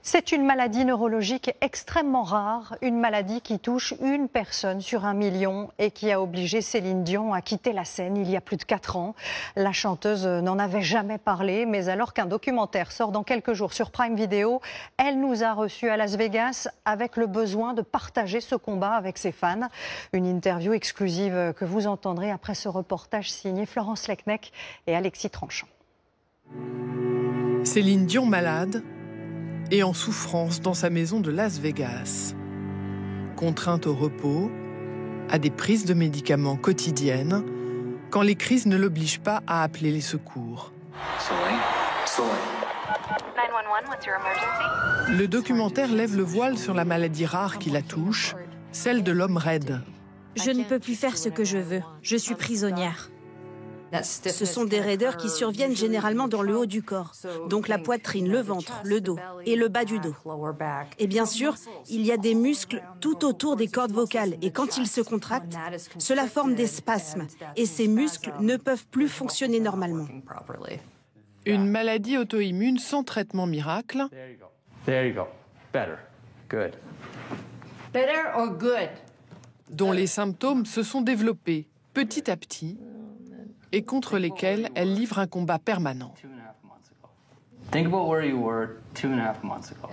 C'est une maladie neurologique extrêmement rare, une maladie qui touche une personne sur 1 million et qui a obligé Céline Dion à quitter la scène il y a plus de 4 ans. La chanteuse n'en avait jamais parlé, mais alors qu'un documentaire sort dans quelques jours sur Prime Video, elle nous a reçus à Las Vegas avec le besoin de partager ce combat avec ses fans. Une interview exclusive que vous entendrez après ce reportage signé Florence Lecnec et Alexis Tranchant. Céline Dion malade et en souffrance dans sa maison de Las Vegas. Contrainte au repos, à des prises de médicaments quotidiennes, quand les crises ne l'obligent pas à appeler les secours. Le documentaire lève le voile sur la maladie rare qui la touche, celle de l'homme raide. Je ne peux plus faire ce que je veux. Je suis prisonnière. Ce sont des raideurs qui surviennent généralement dans le haut du corps, donc la poitrine, le ventre, le dos et le bas du dos. Et bien sûr, il y a des muscles tout autour des cordes vocales et quand ils se contractent, cela forme des spasmes et ces muscles ne peuvent plus fonctionner normalement. Une maladie auto-immune sans traitement miracle. Dont les symptômes se sont développés petit à petit et contre lesquels elle livre un combat permanent.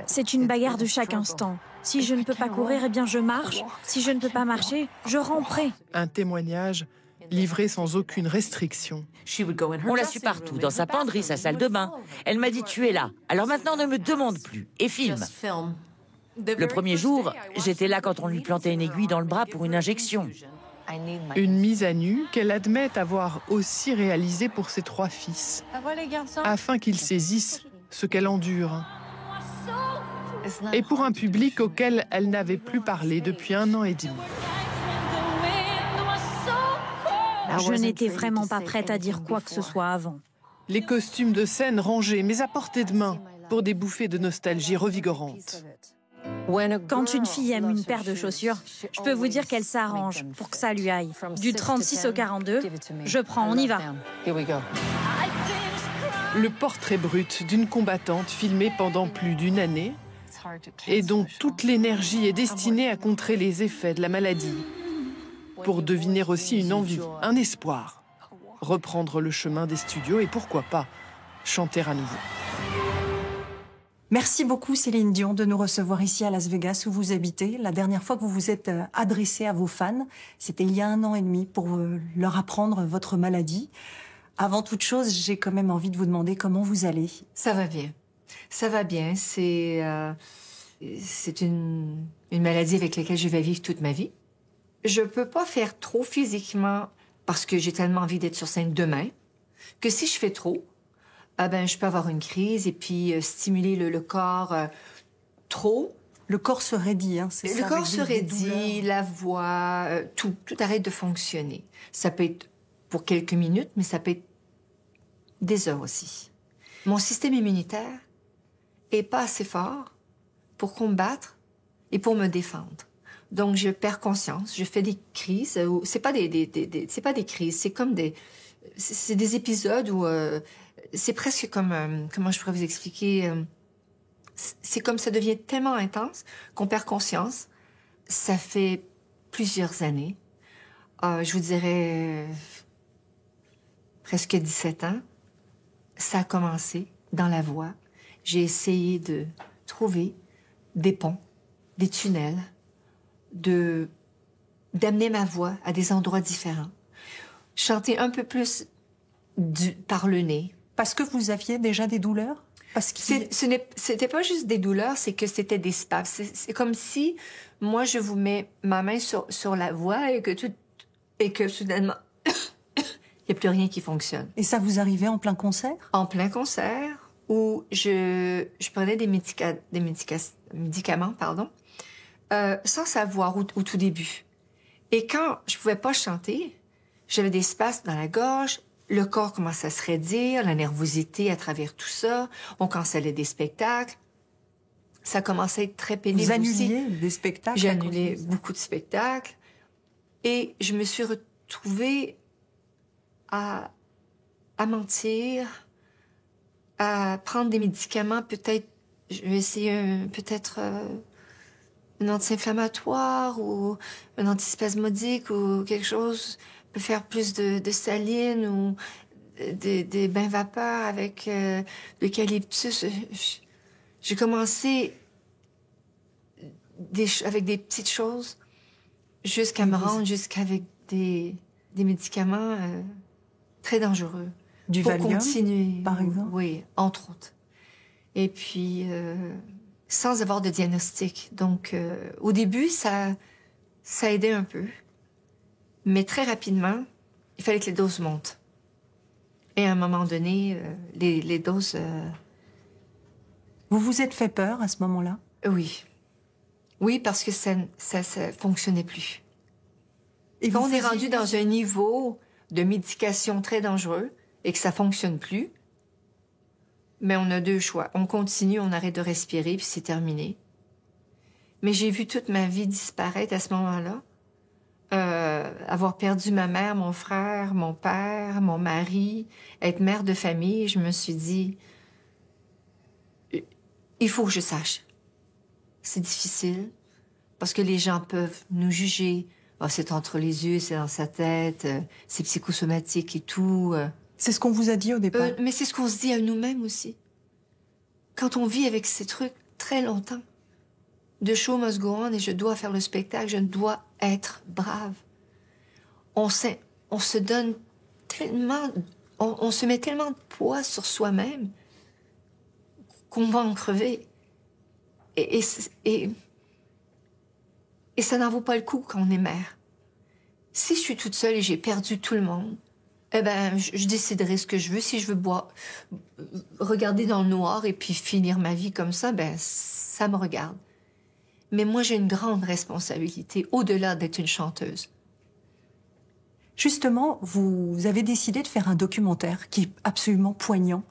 C'est une bagarre de chaque instant. Si je ne peux pas courir, eh bien je marche. Si je ne peux pas marcher, je ramperai. Un témoignage livré sans aucune restriction. On l'a su partout, dans sa penderie, sa salle de bain. Elle m'a dit « tu es là, alors maintenant ne me demande plus et filme ». Le premier jour, j'étais là quand on lui plantait une aiguille dans le bras pour une injection. Une mise à nu qu'elle admet avoir aussi réalisée pour ses 3 fils, afin qu'ils saisissent ce qu'elle endure. Et pour un public auquel elle n'avait plus parlé depuis 1 an et demi. Je n'étais vraiment pas prête à dire quoi que ce soit avant. Les costumes de scène rangés, mais à portée de main, pour des bouffées de nostalgie revigorantes. Quand une fille aime une paire de chaussures, je peux vous dire qu'elle s'arrange pour que ça lui aille. Du 36 au 42, je prends, on y va. Le portrait brut d'une combattante filmée pendant plus d'1 année et dont toute l'énergie est destinée à contrer les effets de la maladie. Pour deviner aussi une envie, un espoir. Reprendre le chemin des studios et pourquoi pas chanter à nouveau. Merci beaucoup Céline Dion de nous recevoir ici à Las Vegas où vous habitez. La dernière fois que vous vous êtes adressée à vos fans, c'était il y a 1 an et demi pour leur apprendre votre maladie. Avant toute chose, j'ai quand même envie de vous demander comment vous allez. Ça va bien. Ça va bien. C'est une maladie avec laquelle je vais vivre toute ma vie. Je peux pas faire trop physiquement parce que j'ai tellement envie d'être sur scène demain que si je fais trop, je peux avoir une crise et puis stimuler le corps trop. Le corps se raidit, hein, c'est ça? Le corps se raidit, la voix, tout arrête de fonctionner. Ça peut être pour quelques minutes, mais ça peut être des heures aussi. Mon système immunitaire est pas assez fort pour combattre et pour me défendre. Donc je perds conscience, je fais des crises. C'est pas c'est pas des crises, c'est comme c'est des épisodes où c'est presque comme comment je pourrais vous expliquer. C'est comme ça devient tellement intense qu'on perd conscience. Ça fait plusieurs années. Je vous dirais presque 17 ans. Ça a commencé dans la voix. J'ai essayé de trouver des ponts, des tunnels, d'amener ma voix à des endroits différents. Chanter un peu plus par le nez. Parce que vous aviez déjà des douleurs? C'était pas juste des douleurs, c'est que c'était des spasmes. C'est comme si moi je vous mets ma main sur la voix et que soudainement il y a plus rien qui fonctionne. Et ça vous arrivait en plein concert? En plein concert où je prenais des médicaments, sans savoir au tout début. Et quand je pouvais pas chanter, j'avais des spasmes dans la gorge. Le corps commençait à se raidir, la nervosité à travers tout ça. On cancellait des spectacles. Ça commençait à être très pénible. Vous annuliez des spectacles? J'ai annulé beaucoup de spectacles. Et je me suis retrouvée à mentir, à prendre des médicaments peut-être je vais essayer peut-être un anti-inflammatoire ou un antispasmodique ou quelque chose. Je peux faire plus de saline ou des bains vapeurs avec l'eucalyptus. J'ai commencé avec des petites choses jusqu'à me rendre jusqu'avec des médicaments très dangereux. Du pour Valium, continuer, par exemple? Oui, entre autres. Et puis, sans avoir de diagnostic. Donc, au début, ça aidait un peu. Mais très rapidement, il fallait que les doses montent. Et à un moment donné, les doses... Vous vous êtes fait peur à ce moment-là? Oui. Oui, parce que ça fonctionnait plus. Et Quand on est rendu dans un niveau de médication très dangereux et que ça fonctionne plus, mais on a deux choix. On continue, on arrête de respirer, puis c'est terminé. Mais j'ai vu toute ma vie disparaître à ce moment-là. Avoir perdu ma mère, mon frère, mon père, mon mari, être mère de famille, je me suis dit, il faut que je sache. C'est difficile, parce que les gens peuvent nous juger. Oh, c'est entre les yeux, c'est dans sa tête, c'est psychosomatique et tout. C'est ce qu'on vous a dit au départ? Mais c'est ce qu'on se dit à nous-mêmes aussi. Quand on vit avec ces trucs très longtemps, the show must go on et je dois faire le spectacle, je dois être brave. On se donne tellement, on se met tellement de poids sur soi-même qu'on va en crever. Et ça n'en vaut pas le coup quand on est mère. Si je suis toute seule et j'ai perdu tout le monde, eh ben, je déciderai ce que je veux. Si je veux regarder dans le noir et puis finir ma vie comme ça, ben, ça me regarde. Mais moi, j'ai une grande responsabilité, au-delà d'être une chanteuse. Justement, vous avez décidé de faire un documentaire qui est absolument poignant.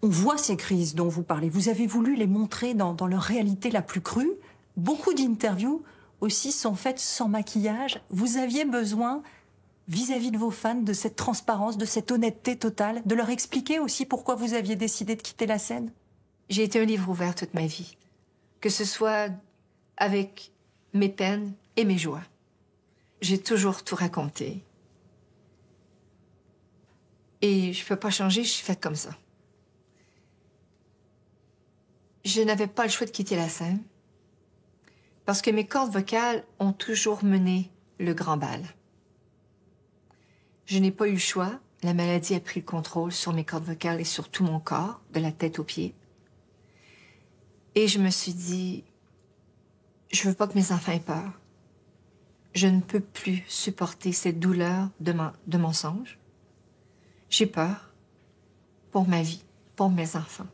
On voit ces crises dont vous parlez. Vous avez voulu les montrer dans leur réalité la plus crue. Beaucoup d'interviews aussi sont faites sans maquillage. Vous aviez besoin, vis-à-vis de vos fans, de cette transparence, de cette honnêteté totale, de leur expliquer aussi pourquoi vous aviez décidé de quitter la scène? J'ai été un livre ouvert toute ma vie. Que ce soit avec mes peines et mes joies. J'ai toujours tout raconté. Et je peux pas changer, je suis faite comme ça. Je n'avais pas le choix de quitter la scène parce que mes cordes vocales ont toujours mené le grand bal. Je n'ai pas eu le choix. La maladie a pris le contrôle sur mes cordes vocales et sur tout mon corps, de la tête aux pieds. Et je me suis dit, je veux pas que mes enfants aient peur. Je ne peux plus supporter cette douleur de mensonge. J'ai peur pour ma vie, pour mes enfants,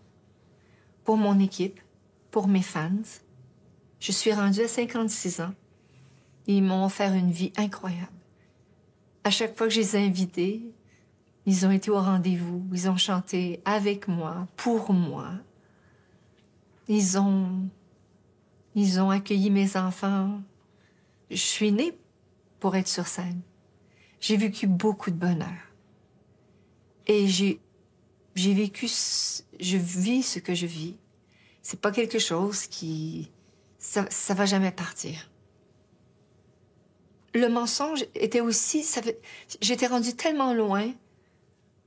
pour mon équipe, pour mes fans. Je suis rendue à 56 ans. Ils m'ont offert une vie incroyable. À chaque fois que je les ai invités, ils ont été au rendez-vous, ils ont chanté avec moi, pour moi. Ils ont accueilli mes enfants. Je suis née pour être sur scène. J'ai vécu beaucoup de bonheur. Et je vis ce que je vis. C'est pas quelque chose qui... Ça va jamais partir. Le mensonge était aussi... J'étais rendue tellement loin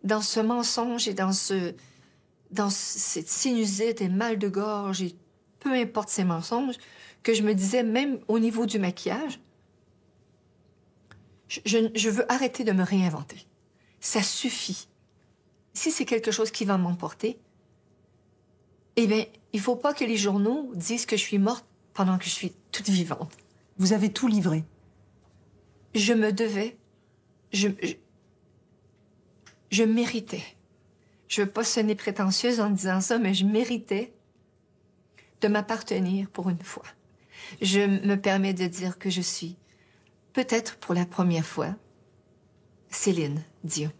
dans ce mensonge et dans cette sinusite et mal de gorge et peu importe ces mensonges, que je me disais, même au niveau du maquillage, je veux arrêter de me réinventer. Ça suffit. Si c'est quelque chose qui va m'emporter, eh bien, il faut pas que les journaux disent que je suis morte pendant que je suis toute vivante. Vous avez tout livré. Je me devais. Je méritais. Je veux pas sonner prétentieuse en disant ça, mais je méritais de m'appartenir pour une fois. Je me permets de dire que je suis, peut-être pour la première fois, Céline Dion.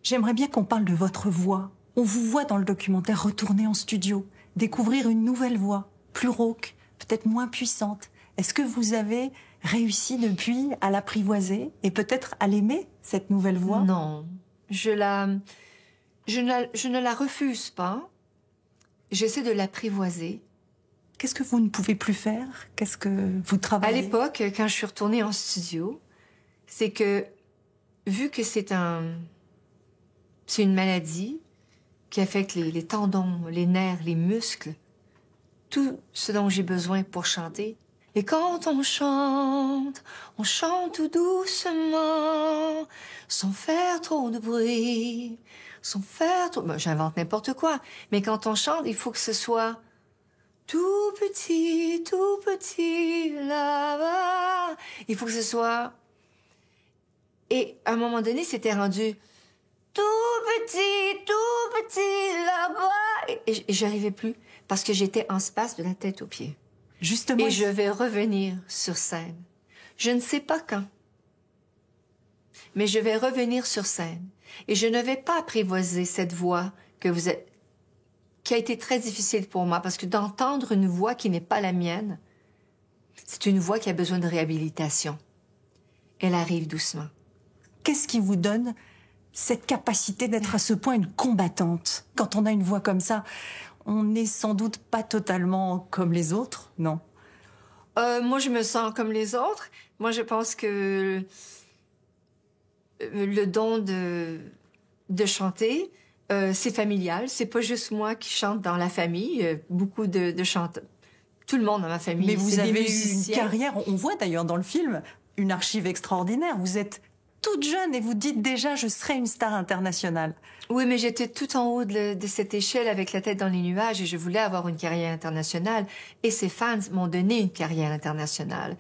J'aimerais bien qu'on parle de votre voix. On vous voit dans le documentaire retourner en studio, découvrir une nouvelle voix, plus rauque, peut-être moins puissante. Est-ce que vous avez réussi depuis à l'apprivoiser et peut-être à l'aimer, cette nouvelle voix? Non, je ne la refuse pas. j'essaie de l'apprivoiser. Qu'est-ce que vous ne pouvez plus faire? Qu'est-ce que vous travaillez? À l'époque, quand je suis retournée en studio, c'est que, vu que c'est une maladie qui affecte les tendons, les nerfs, les muscles, tout ce dont j'ai besoin pour chanter. Et quand on chante tout doucement, sans faire trop de bruit, sans faire trop... Ben, j'invente n'importe quoi, mais quand on chante, il faut que ce soit tout petit, là-bas. Il faut que ce soit... Et à un moment donné, c'était rendu tout petit, là-bas. Et j'arrivais plus, parce que j'étais en space de la tête aux pieds. Justement. Et je vais revenir sur scène. Je ne sais pas quand. Mais je vais revenir sur scène. Et je ne vais pas apprivoiser cette voix que vous êtes... qui a été très difficile pour moi, parce que d'entendre une voix qui n'est pas la mienne, c'est une voix qui a besoin de réhabilitation. Elle arrive doucement. Qu'est-ce qui vous donne cette capacité d'être à ce point une combattante? Quand on a une voix comme ça, on n'est sans doute pas totalement comme les autres, non? Moi, je me sens comme les autres. Moi, je pense que le don de chanter, c'est familial. C'est pas juste moi qui chante dans la famille. Beaucoup de chanteurs. Tout le monde dans ma famille. Mais vous avez eu une musiciens. carrière, on voit d'ailleurs dans le film, une archive extraordinaire. Vous êtes toute jeune et vous dites déjà « je serai une star internationale ». Oui, mais j'étais tout en haut de cette échelle avec la tête dans les nuages et je voulais avoir une carrière internationale. Et ces fans m'ont donné une carrière internationale.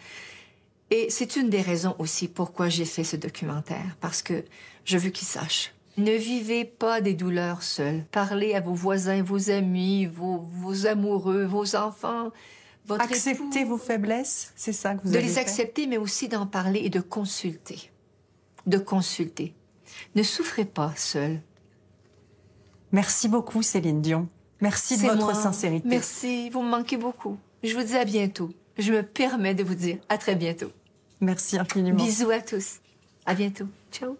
Et c'est une des raisons aussi pourquoi j'ai fait ce documentaire. Parce que je veux qu'ils sachent. Ne vivez pas des douleurs seuls. Parlez à vos voisins, vos amis, vos amoureux, vos enfants, votre Acceptez époux. vos faiblesses, c'est ça que vous De avez les fait? accepter, mais aussi d'en parler et de consulter. De consulter. Ne souffrez pas seul. Merci beaucoup, Céline Dion. Merci de C'est votre moi. sincérité. Merci, vous me manquez beaucoup. Je vous dis à bientôt. Je me permets de vous dire à très bientôt. Merci infiniment. Bisous à tous. À bientôt. Ciao.